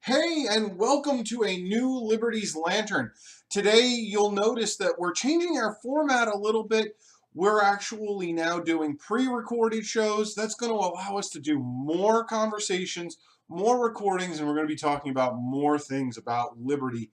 Hey, and welcome to a new Liberty's Lantern. Today, you'll notice that we're changing our format a little bit. We're actually now doing pre-recorded shows. That's going to allow us to do more conversations, more recordings, and we're going to be talking about more things about liberty.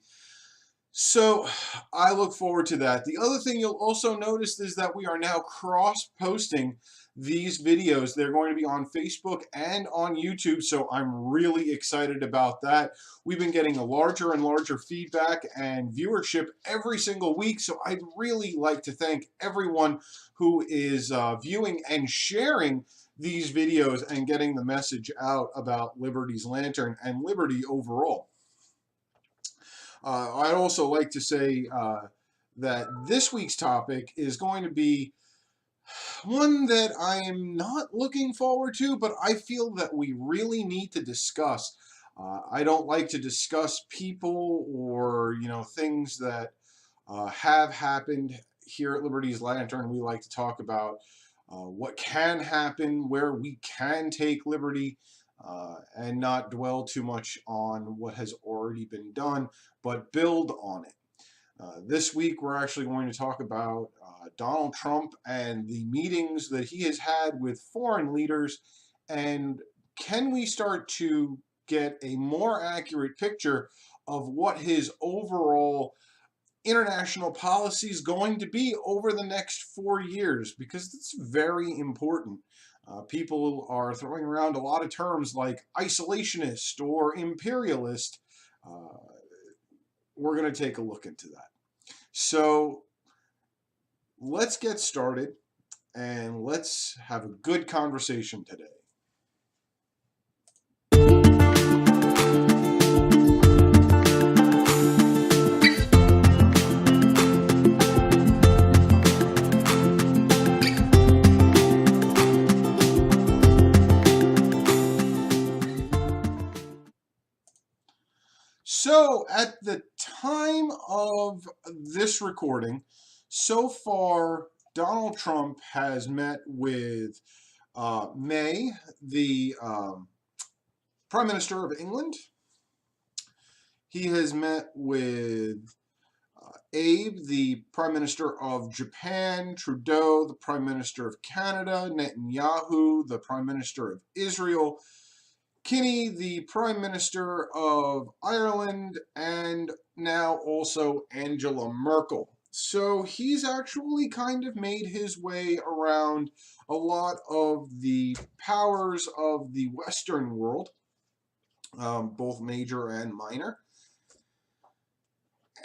So I look forward to that. The other thing you'll also notice is that we are now cross-posting these videos. They're going to be on Facebook and on YouTube, so I'm really excited about that. We've been getting a larger and larger feedback and viewership every single week, so I'd really like to thank everyone who is viewing and sharing these videos and getting the message out about Liberty's Lantern and liberty overall. I'd also like to say that this week's topic is going to be one that I am not looking forward to, but I feel that we really need to discuss. I don't like to discuss people or things that have happened here at Liberty's Lantern. We like to talk about what can happen, where we can take liberty, and not dwell too much on what has already been done, but build on it. This week, we're actually going to talk about Donald Trump and the meetings that he has had with foreign leaders, and can we start to get a more accurate picture of what his overall international policy is going to be over the next 4 years, because it's very important. People are throwing around a lot of terms like isolationist or imperialist. Uh, we're going to take a look into that. So let's get started and let's have a good conversation today. So at the time of this recording, so far, Donald Trump has met with May, the Prime Minister of England. He has met with Abe, the Prime Minister of Japan, Trudeau, the Prime Minister of Canada, Netanyahu, the Prime Minister of Israel, Kinney, the Prime Minister of Ireland, and now also Angela Merkel. So he's actually kind of made his way around a lot of the powers of the Western world, both major and minor.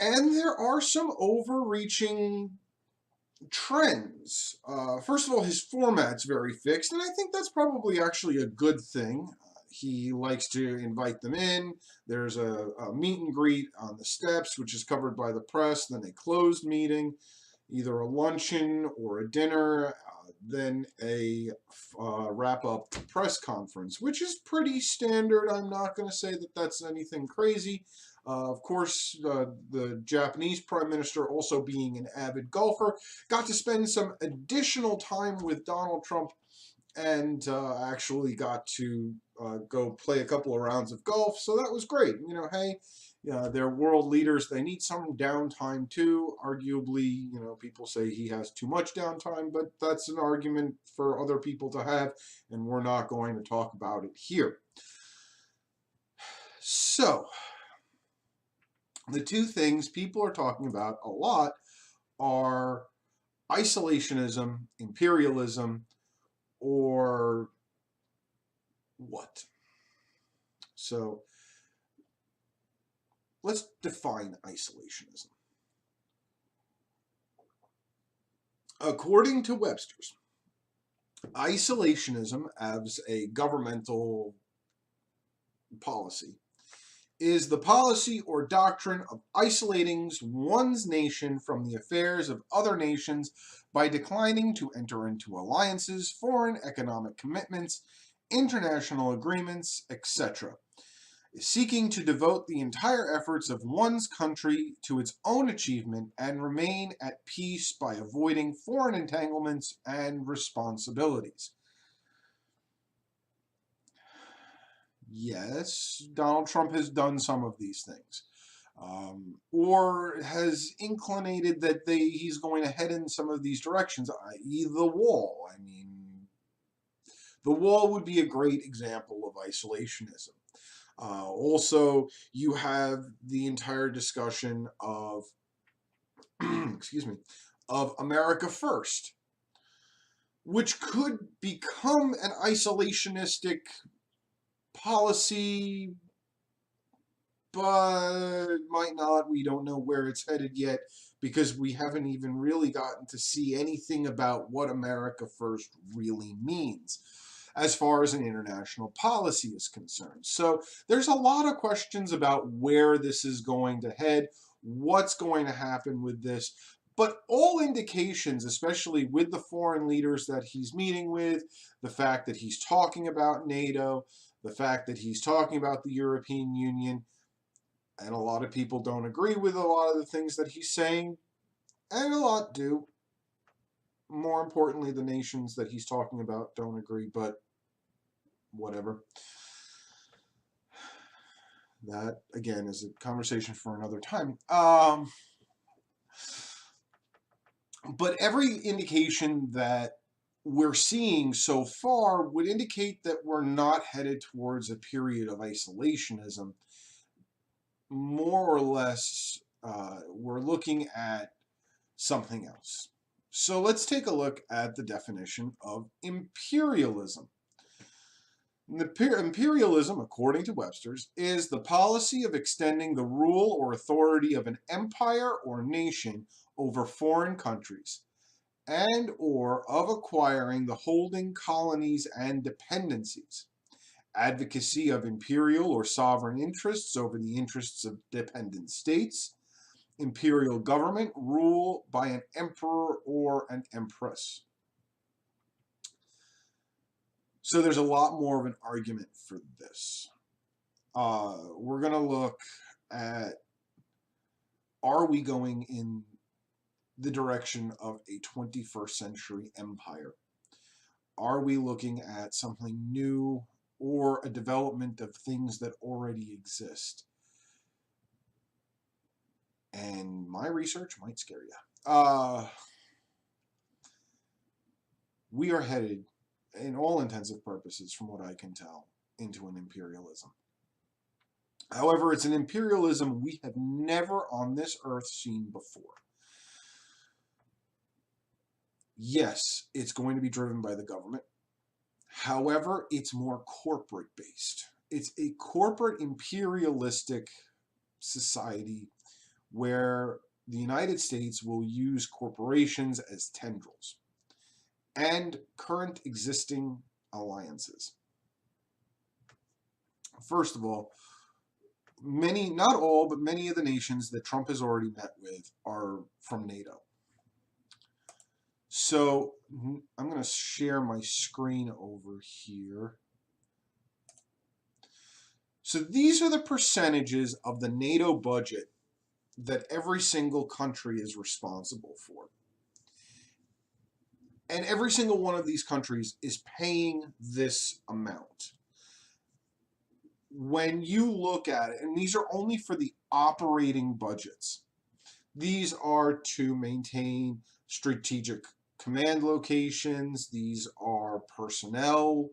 And there are some overreaching trends. First of all, his format's very fixed, and I think that's probably actually a good thing. He likes to invite them in. There's a meet and greet on the steps, which is covered by the press, then a closed meeting, either a luncheon or a dinner, then a wrap-up press conference, which is pretty standard. I'm not going to say that that's anything crazy. Of course, the Japanese Prime Minister, also being an avid golfer, got to spend some additional time with Donald Trump and actually got to go play a couple of rounds of golf. So that was great. Hey, they're world leaders. They need some downtime too. Arguably, people say he has too much downtime, but that's an argument for other people to have, and we're not going to talk about it here. So, the two things people are talking about a lot are isolationism, imperialism, or what? So let's define isolationism. According to Webster's, isolationism as a governmental policy is the policy or doctrine of isolating one's nation from the affairs of other nations by declining to enter into alliances, foreign economic commitments, international agreements, etc., seeking to devote the entire efforts of one's country to its own achievement and remain at peace by avoiding foreign entanglements and responsibilities. Yes, Donald Trump has done some of these things. Or has inclinated that he's going to head in some of these directions, i.e. the wall. I mean, the wall would be a great example of isolationism. Also, you have the entire discussion of, excuse me, of America First, which could become an isolationistic policy, but might not. We don't know where it's headed yet because we haven't even really gotten to see anything about what America First really means as far as an international policy is concerned. So there's a lot of questions about where this is going to head, what's going to happen with this. But all indications, especially with the foreign leaders that he's meeting with, the fact that he's talking about NATO, the fact that he's talking about the European Union, and a lot of people don't agree with a lot of the things that he's saying, and a lot do. More importantly, the nations that he's talking about don't agree, but whatever. That, again, is a conversation for another time. But every indication that we're seeing so far would indicate that we're not headed towards a period of isolationism. More or less, we're looking at something else. So let's take a look at the definition of imperialism. Imperialism, according to Webster's, is the policy of extending the rule or authority of an empire or nation over foreign countries, and or of acquiring the holding colonies and dependencies. Advocacy of imperial or sovereign interests over the interests of dependent states. Imperial government, rule by an emperor or an empress. So there's a lot more of an argument for this. We're going to look at, are we going in the direction of a 21st century empire? Are we looking at something new or a development of things that already exist? And my research might scare you. We are headed, in all intensive purposes, from what I can tell, into an imperialism. However, it's an imperialism we have never on this earth seen before. Yes, it's going to be driven by the government. However, it's more corporate based. It's a corporate imperialistic society where the United States will use corporations as tendrils and current existing alliances. First of all, many, not all, but many of the nations that Trump has already met with are from NATO. So I'm going to share my screen over here. So these are the percentages of the NATO budget that every single country is responsible for. And every single one of these countries is paying this amount. When you look at it, and these are only for the operating budgets, these are to maintain strategic command locations, these are personnel,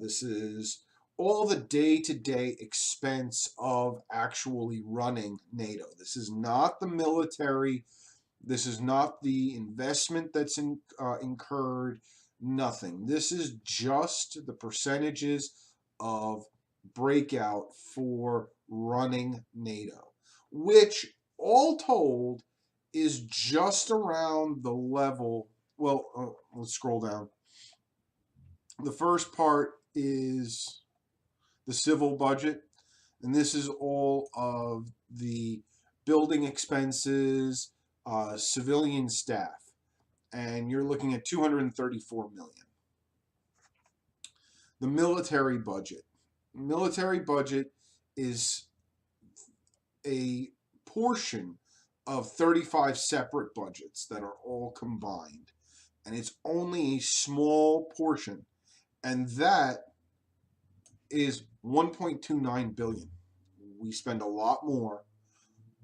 this is all the day-to-day expense of actually running NATO. This is not the military. This is not the investment that's incurred. Nothing. This is just the percentages of breakout for running NATO, which all told is just around the level. Well, let's scroll down. The first part is the civil budget, and this is all of the building expenses, civilian staff, and you're looking at 234 million. The military budget. Military budget is a portion of 35 separate budgets that are all combined, and it's only a small portion, and that is 1.29 billion. We spend a lot more,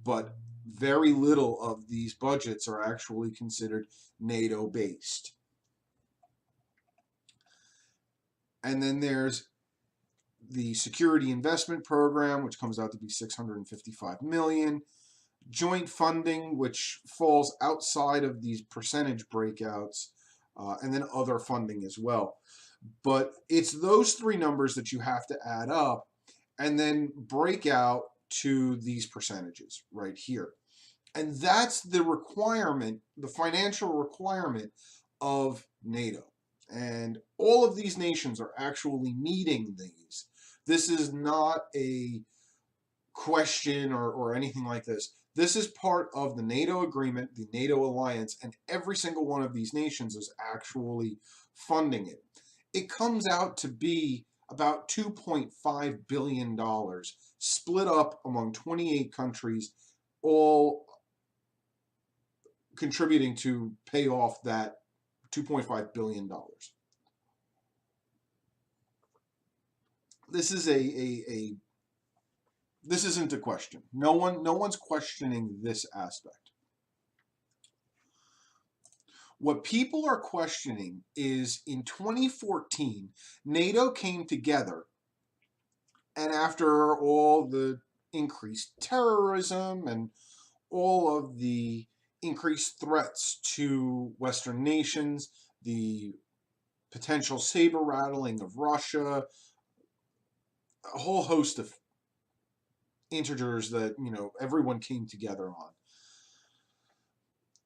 but very little of these budgets are actually considered NATO based. And then there's the Security Investment Program, which comes out to be 655 million. Joint funding, which falls outside of these percentage breakouts, and then other funding as well. But it's those three numbers that you have to add up and then break out to these percentages right here. And that's the requirement, the financial requirement of NATO. And all of these nations are actually meeting these. This is not a question or anything like this. This is part of the NATO agreement, the NATO alliance, and every single one of these nations is actually funding it. It comes out to be about $2.5 billion split up among 28 countries, all contributing to pay off that $2.5 billion. This is this isn't a question. No one's questioning this aspect. What people are questioning is in 2014, NATO came together, and after all the increased terrorism and all of the increased threats to Western nations, the potential saber rattling of Russia, a whole host of integers that everyone came together on.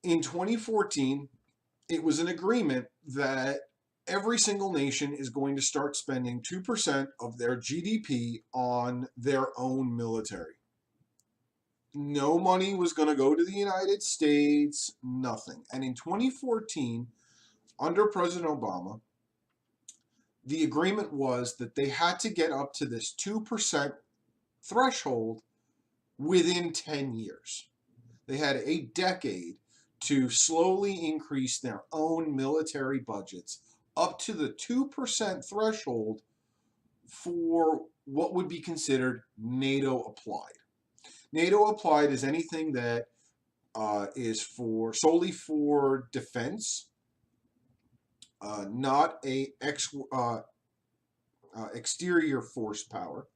In 2014, it was an agreement that every single nation is going to start spending 2% of their GDP on their own military. No money was going to go to the United States, nothing. And in 2014, under President Obama, the agreement was that they had to get up to this 2% threshold within 10 years. They had a decade to slowly increase their own military budgets up to the 2% threshold for what would be considered NATO applied. NATO applied is anything that is solely for defense, not a exterior force power.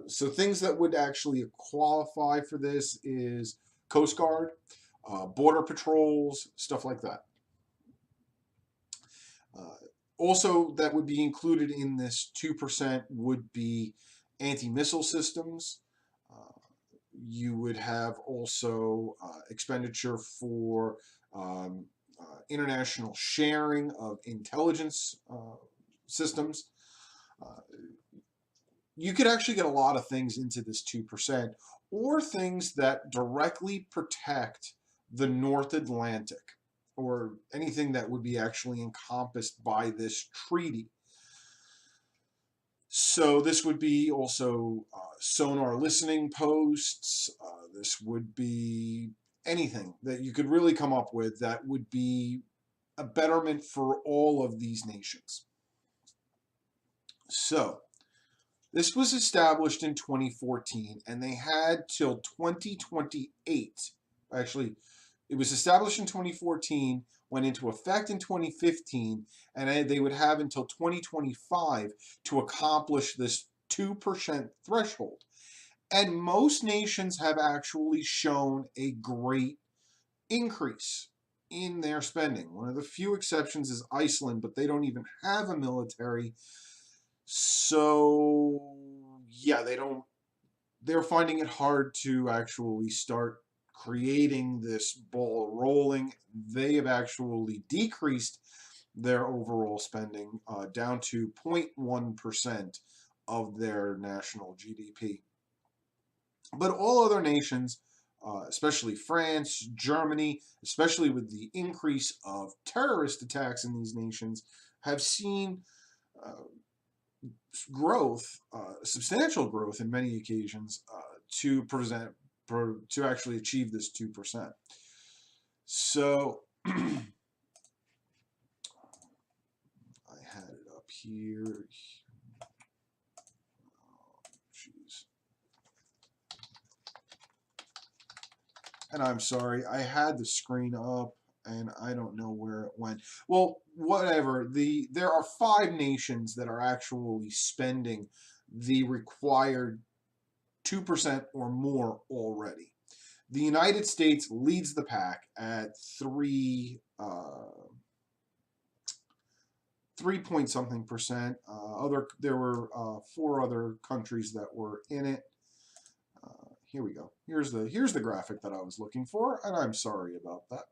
So things that would actually qualify for this is Coast Guard, border patrols, stuff like that. Also, that would be included in this 2% would be anti-missile systems. You would have also expenditure for international sharing of intelligence systems. You could actually get a lot of things into this 2%, or things that directly protect the North Atlantic, or anything that would be actually encompassed by this treaty. So this would be also sonar listening posts. This would be anything that you could really come up with that would be a betterment for all of these nations. So this was established in 2014, and they had till 2028. Actually, it was established in 2014, went into effect in 2015, and they would have until 2025 to accomplish this 2% threshold. And most nations have actually shown a great increase in their spending. One of the few exceptions is Iceland, but they don't even have a military. So yeah, they're finding it hard to actually start creating this ball rolling. They have actually decreased their overall spending down to 0.1% of their national GDP. But all other nations, especially France, Germany, especially with the increase of terrorist attacks in these nations, have seen growth, substantial growth in many occasions, to actually achieve this 2%. So I had it up here. And I'm sorry, I had the screen up and I don't know where it went. Well, whatever. There are 5 nations that are actually spending the required 2% or more already. The United States leads the pack at 3 point something percent. There were 4 other countries that were in it. Here we go. Here's the graphic that I was looking for, and I'm sorry about that.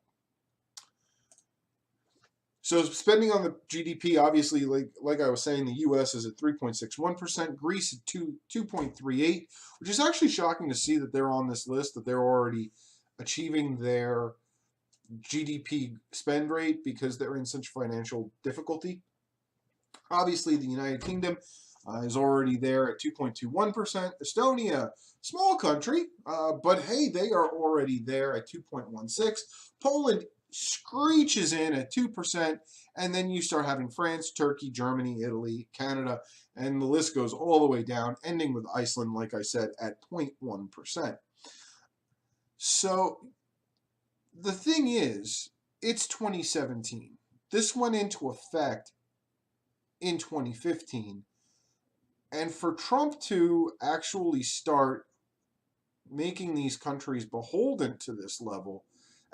So spending on the GDP, obviously, like I was saying, the U.S. is at 3.61%, Greece at 2.38, which is actually shocking to see that they're on this list, that they're already achieving their GDP spend rate because they're in such financial difficulty. Obviously, the United Kingdom is already there at 2.21%. Estonia, small country, but hey, they are already there at 2.16%. Poland screeches in at 2%, and then you start having France, Turkey, Germany, Italy, Canada, and the list goes all the way down, ending with Iceland, like I said, at 0.1%. So the thing is, it's 2017. This went into effect in 2015. And for Trump to actually start making these countries beholden to this level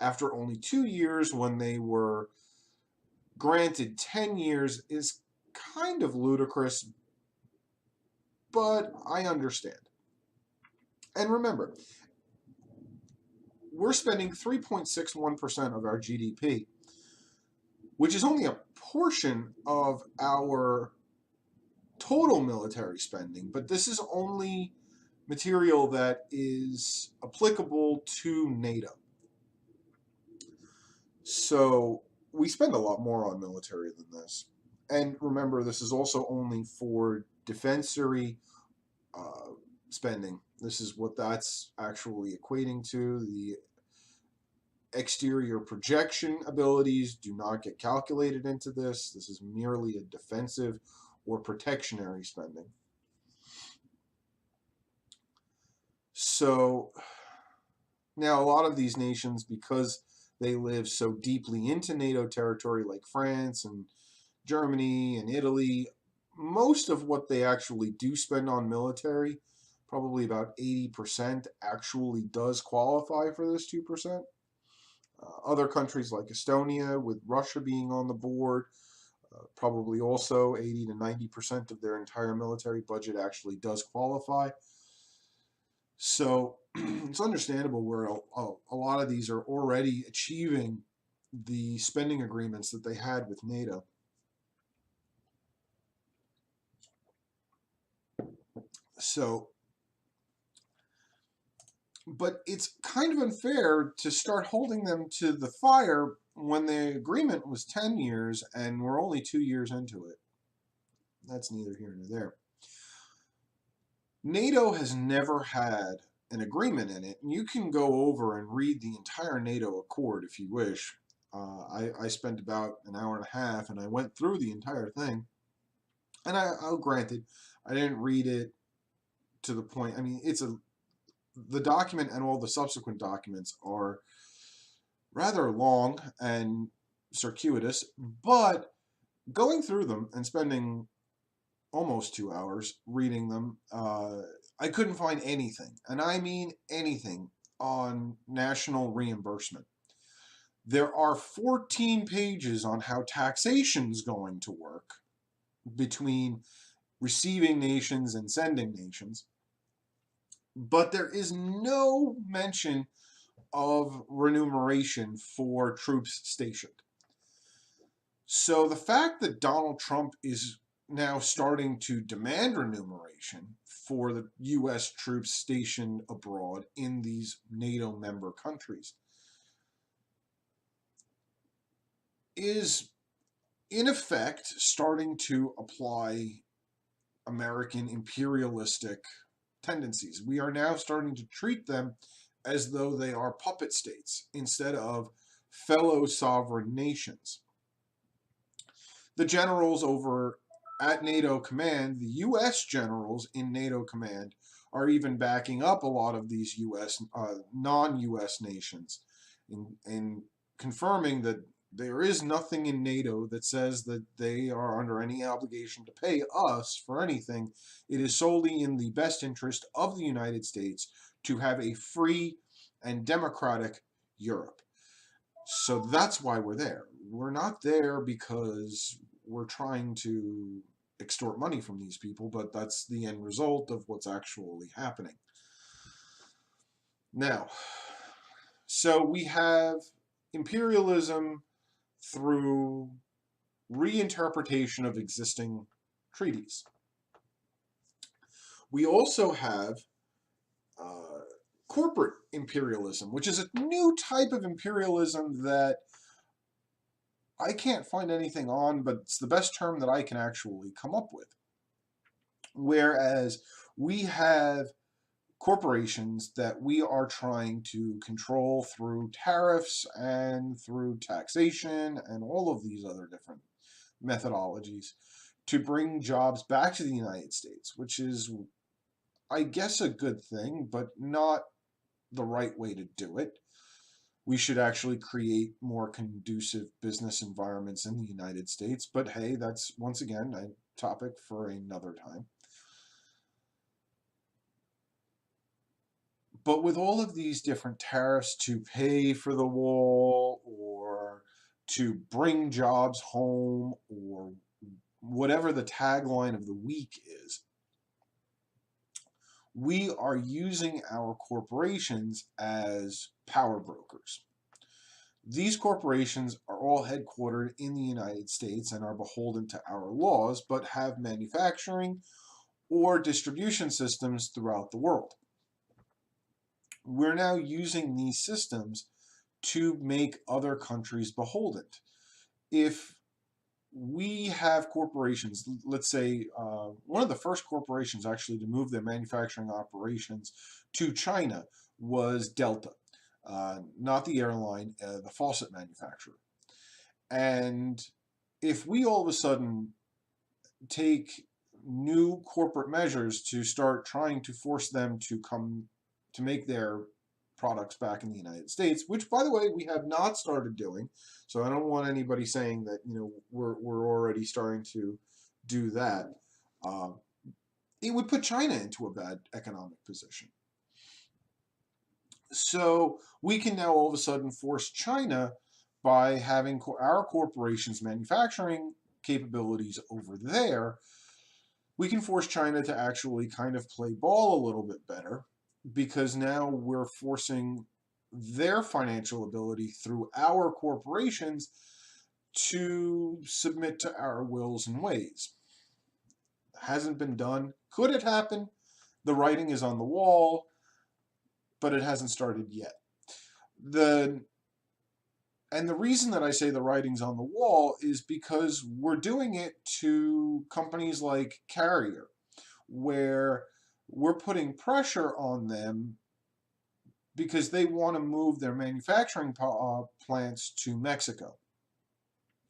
after only 2 years when they were granted 10 years is kind of ludicrous, but I understand. And remember, we're spending 3.61% of our GDP, which is only a portion of our total military spending, but this is only material that is applicable to NATO. So we spend a lot more on military than this. And remember, this is also only for defensory spending. This is what that's actually equating to. The exterior projection abilities do not get calculated into this. This is merely a defensive or protectionary spending. So now a lot of these nations, because they live so deeply into NATO territory, like France and Germany and Italy, most of what they actually do spend on military, probably about 80%, actually does qualify for this 2%. Other countries like Estonia, with Russia being on the board, probably also 80 to 90% of their entire military budget actually does qualify. So it's understandable where a lot of these are already achieving the spending agreements that they had with NATO. So, but it's kind of unfair to start holding them to the fire when the agreement was 10 years and we're only 2 years into it. That's neither here nor there. NATO has never had an agreement in it, and you can go over and read the entire NATO Accord if you wish. I spent about an hour and a half, and I went through the entire thing. And I'll granted, I didn't read it to the point. I mean, the document and all the subsequent documents are rather long and circuitous, but going through them and spending almost 2 hours reading them, I couldn't find anything, and I mean anything, on national reimbursement. There are 14 pages on how taxation's going to work between receiving nations and sending nations, but there is no mention of remuneration for troops stationed. So the fact that Donald Trump is now starting to demand remuneration for the U.S. troops stationed abroad in these NATO member countries is, in effect, starting to apply American imperialistic tendencies. We are now starting to treat them as though they are puppet states instead of fellow sovereign nations. The generals over at NATO command, the U.S. generals in NATO command, are even backing up a lot of these non-U.S. nations in confirming that there is nothing in NATO that says that they are under any obligation to pay us for anything. It is solely in the best interest of the United States to have a free and democratic Europe. So that's why we're there. We're not there because we're trying to extort money from these people, but that's the end result of what's actually happening. Now, so we have imperialism through reinterpretation of existing treaties. We also have corporate imperialism, which is a new type of imperialism that I can't find anything on, but it's the best term that I can actually come up with. Whereas we have corporations that we are trying to control through tariffs and through taxation and all of these other different methodologies to bring jobs back to the United States, which is, I guess, a good thing, but not the right way to do it. We should actually create more conducive business environments in the United States, but hey, that's once again a topic for another time. But with all of these different tariffs to pay for the wall or to bring jobs home or whatever the tagline of the week is, we are using our corporations as power brokers. These corporations are all headquartered in the United States and are beholden to our laws, but have manufacturing or distribution systems throughout the world. We're now using these systems to make other countries beholden. If we have corporations, let's say one of the first corporations actually to move their manufacturing operations to China was Delta, not the airline, the faucet manufacturer. And if we all of a sudden take new corporate measures to start trying to force them to come to make their products back in the United States, which, by the way, we have not started doing. So I don't want anybody saying that, you know, we're already starting to do that. It would put China into a bad economic position. So we can now all of a sudden force China by having our corporations' manufacturing capabilities over there. We can force China to actually kind of play ball a little bit better, because now we're forcing their financial ability through our corporations to submit to our wills and ways. Hasn't been done. Could it happen? The writing is on the wall, but it hasn't started yet. And the reason that I say the writing's on the wall is because we're doing it to companies like Carrier, where we're putting pressure on them because they want to move their manufacturing plants to Mexico.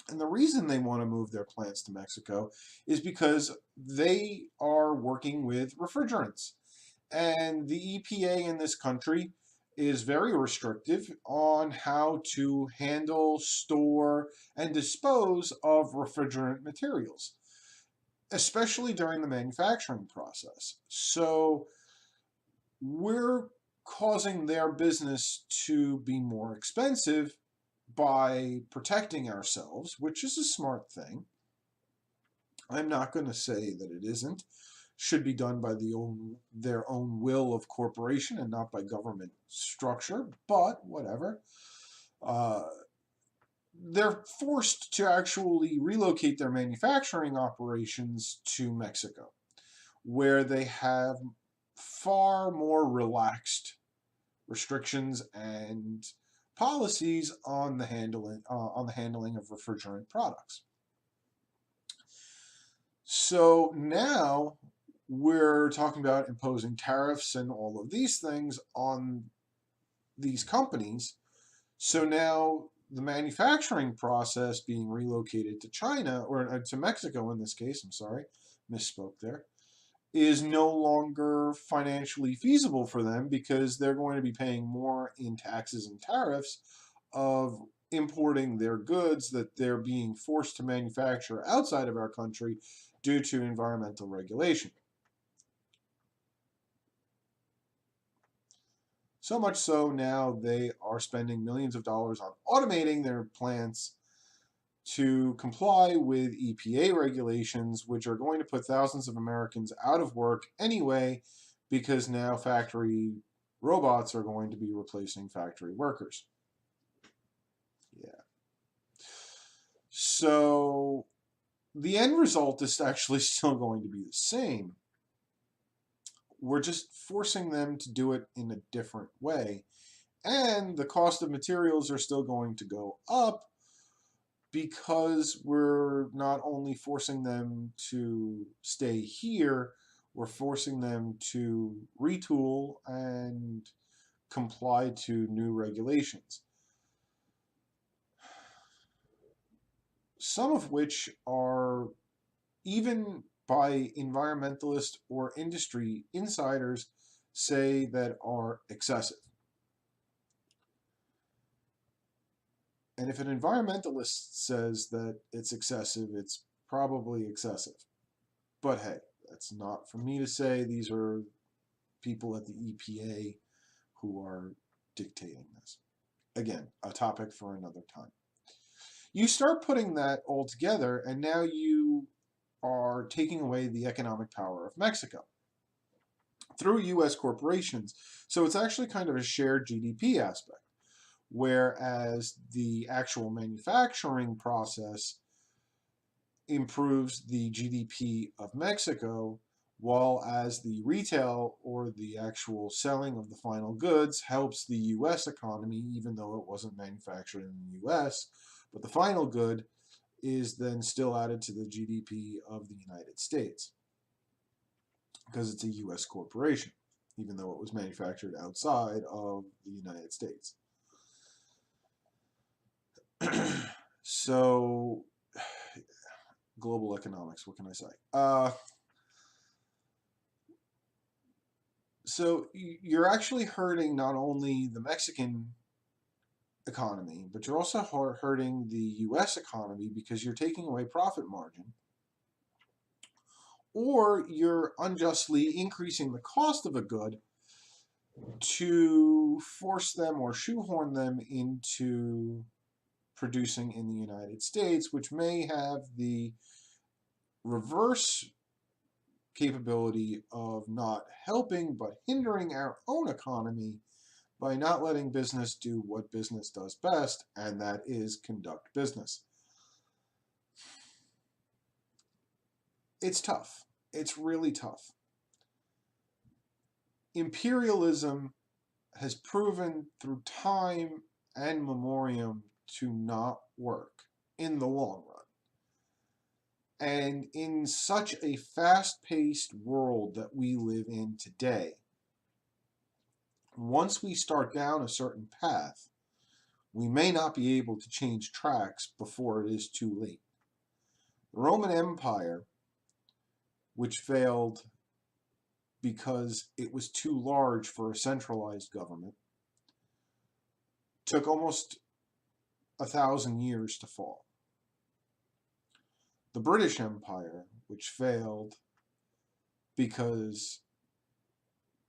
And the reason they want to move their plants to Mexico is because they are working with refrigerants. And the EPA in this country is very restrictive on how to handle, store, and dispose of refrigerant materials, especially during the manufacturing process. So we're causing their business to be more expensive by protecting ourselves, which is a smart thing. I'm not going to say that it isn't. Should be done by their own will of corporation and not by government structure, but whatever. They're forced to actually relocate their manufacturing operations to Mexico, where they have far more relaxed restrictions and policies on the handling of refrigerant products. So now we're talking about imposing tariffs and all of these things on these companies. So now the manufacturing process being relocated to China, or to Mexico in this case, I'm sorry, misspoke there. is no longer financially feasible for them because they're going to be paying more in taxes and tariffs of importing their goods that they're being forced to manufacture outside of our country due to environmental regulation. So much so now they are spending millions of dollars on automating their plants to comply with EPA regulations, which are going to put thousands of Americans out of work anyway, because now factory robots are going to be replacing factory workers. Yeah. So the end result is actually still going to be the same. We're just forcing them to do it in a different way. And the cost of materials are still going to go up because we're not only forcing them to stay here, we're forcing them to retool and comply to new regulations. Some of which are, even by environmentalists or industry insiders, say that are excessive. And if an environmentalist says that it's excessive, it's probably excessive. But hey, that's not for me to say. These are people at the EPA who are dictating this. Again, a topic for another time. You start putting that all together, and now you are taking away the economic power of Mexico through U.S. corporations. So it's actually kind of a shared GDP aspect, whereas the actual manufacturing process improves the GDP of Mexico, while as the retail or the actual selling of the final goods helps the U.S. economy, even though it wasn't manufactured in the U.S., but the final good is then still added to the GDP of the United States because it's a U.S. corporation, even though it was manufactured outside of the United States. So, global economics, what can I say? So you're actually hurting not only the Mexican economy, but you're also hurting the U.S. economy because you're taking away profit margin, or you're unjustly increasing the cost of a good to force them or shoehorn them into producing in the United States, which may have the reverse capability of not helping but hindering our own economy by not letting business do what business does best, and that is conduct business. It's tough. It's really tough. Imperialism has proven through time and memoriam to not work in the long run. And in such a fast-paced world that we live in today, once we start down a certain path, we may not be able to change tracks before it is too late. The Roman Empire, which failed because it was too large for a centralized government, took almost 1,000 years to fall. The British Empire, which failed because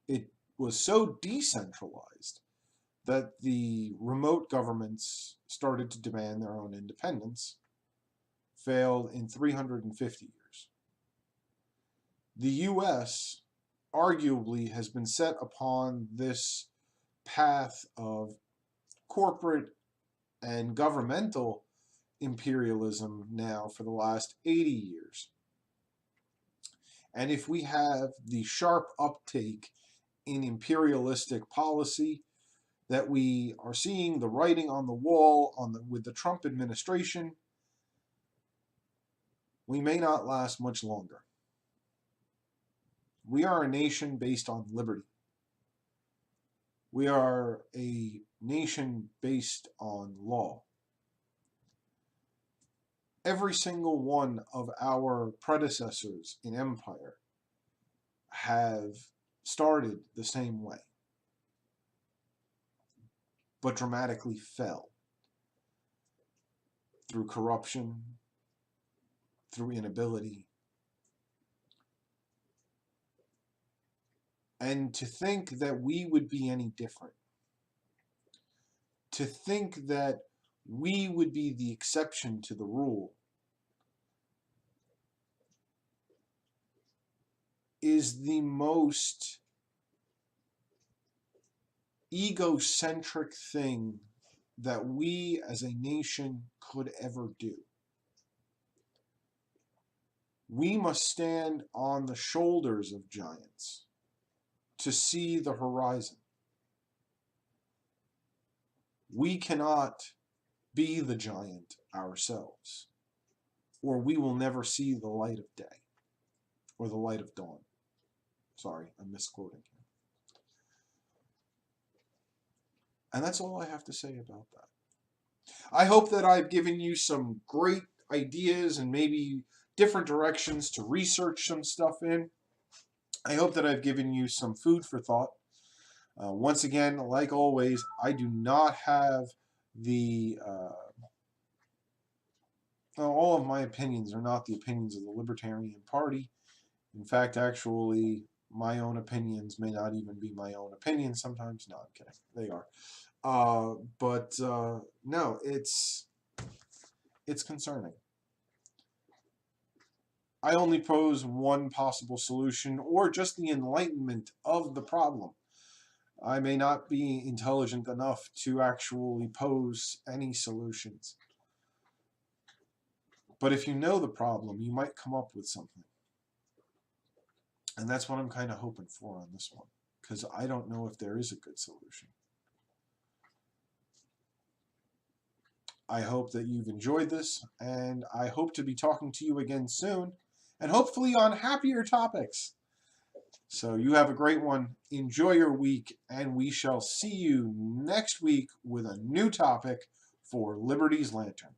it was so decentralized that the remote governments started to demand their own independence, failed in 350 years. The U.S. arguably has been set upon this path of corporate and governmental imperialism now for the last 80 years. And if we have the sharp uptake in imperialistic policy that we are seeing, the writing on the wall with the Trump administration, we may not last much longer. We are a nation based on liberty. We are a nation based on law. Every single one of our predecessors in empire have started the same way, but dramatically fell through corruption, through inability. And to think that we would be any different, to think that we would be the exception to the rule, is the most egocentric thing that we as a nation could ever do. We must stand on the shoulders of giants to see the horizon. We cannot be the giant ourselves, or we will never see the light of day, or the light of dawn. Sorry, I'm misquoting here. And that's all I have to say about that. I hope that I've given you some great ideas and maybe different directions to research some stuff in. I hope that I've given you some food for thought. Once again, like always, I do not have all of my opinions are not the opinions of the Libertarian Party. In fact, actually, my own opinions may not even be my own opinions sometimes. No, I'm kidding. They are. No, it's concerning. I only pose one possible solution, or just the enlightenment of the problem. I may not be intelligent enough to actually pose any solutions. But if you know the problem, you might come up with something. And that's what I'm kind of hoping for on this one, because I don't know if there is a good solution. I hope that you've enjoyed this, and I hope to be talking to you again soon, and hopefully on happier topics. So you have a great one. Enjoy your week, and we shall see you next week with a new topic for Liberty's Lantern.